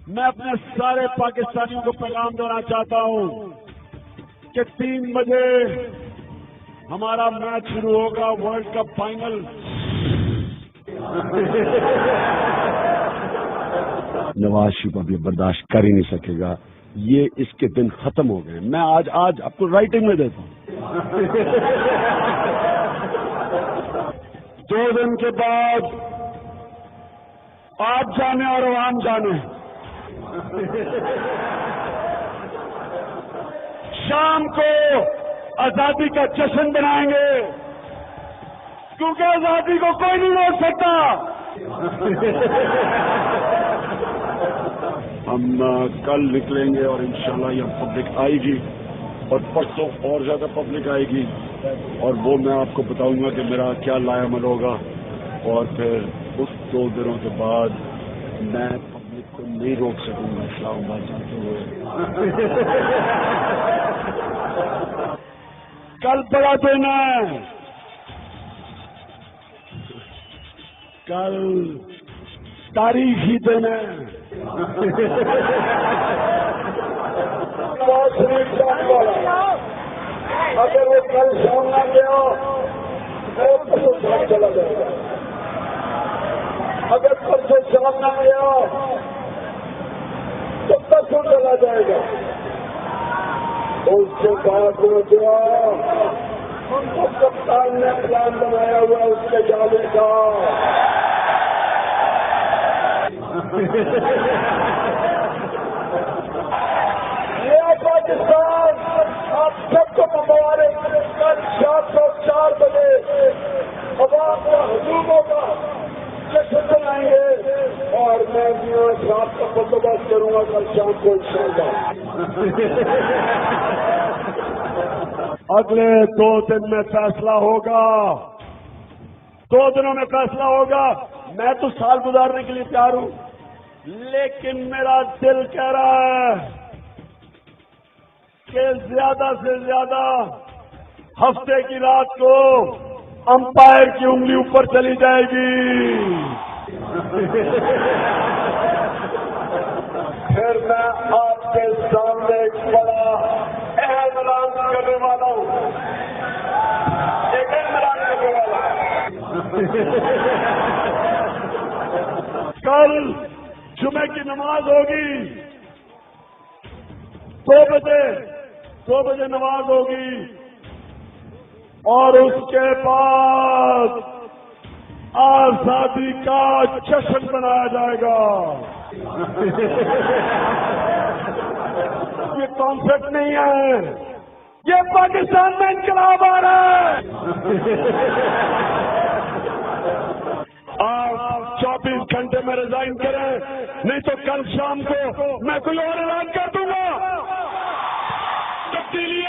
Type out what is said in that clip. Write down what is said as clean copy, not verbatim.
میں اپنے سارے پاکستانیوں کو پیغام دینا چاہتا ہوں کہ 3 بجے ہمارا میچ شروع ہوگا، world cup final. Nawaz Sharif اب یہ برداشت کر ہی نہیں سکے گا، یہ اس کے دن ختم ہو گئے۔ میں آج آپ کو رائٹنگ میں دیتا ہوں 2 دن کے بعد آپ جانے اور عوام جانے، شام کو آزادی کا جشن بنائیں گے، کیونکہ آزادی کو کوئی نہیں روک سکتا۔ ہم کل نکلیں گے اور انشاءاللہ یہ پبلک آئے گی، اور پرسوں اور زیادہ پبلک آئے گی، اور وہ میں آپ کو بتاؤں گا کہ میرا کیا لائے عمل ہوگا، اور پھر اس 2 دنوں کے بعد میں پبلک کو نہیں روک سکوں گا اسلام آباد جاتے ہوئے۔ کل بڑا دن ہے، کل تاریخی دن ہے۔ اگر وہ کل شام نہ گیا تو چلا جائے گا، اگر پرسوں شام نہ گیا تو پرسوں چلا جائے گا۔ اس کے بعد وہ جو کپتان نے پلان بنایا ہوا اس کے جانے کا، یہ پاکستان آپ سب کو مبارک۔ کل شام کو 4 بجے عوام کا ہجوم ہوگا، جشن منائیں گے، اور میں رات کا بندوبست کروں گا کل شام کو انشاءاللہ۔ اگلے 2 دن میں فیصلہ ہوگا، 2 دنوں میں فیصلہ ہوگا۔ میں تو سال گزارنے کے لیے تیار ہوں، لیکن میرا دل کہہ رہا ہے کہ زیادہ سے زیادہ ہفتے کی رات کو امپائر کی انگلی اوپر چلی جائے گی۔ پھر میں آپ کے سامنے ایک بڑا اہم اعلان کرنے والا ہوں، ایک اہم اعلان کرنے والا کل جمعے کی نماز ہوگی، 2 بجے نماز ہوگی، اور اس کے بعد آزادی کا جشن منایا جائے گا۔ یہ کانسیپٹ نہیں ہے، یہ پاکستان میں انقلاب آ رہا ہے۔ آپ 24 گھنٹے میں ریزائن کریں، نہیں تو کل شام کو میں کوئی اور اعلان کر دوں گا۔ تبدیلی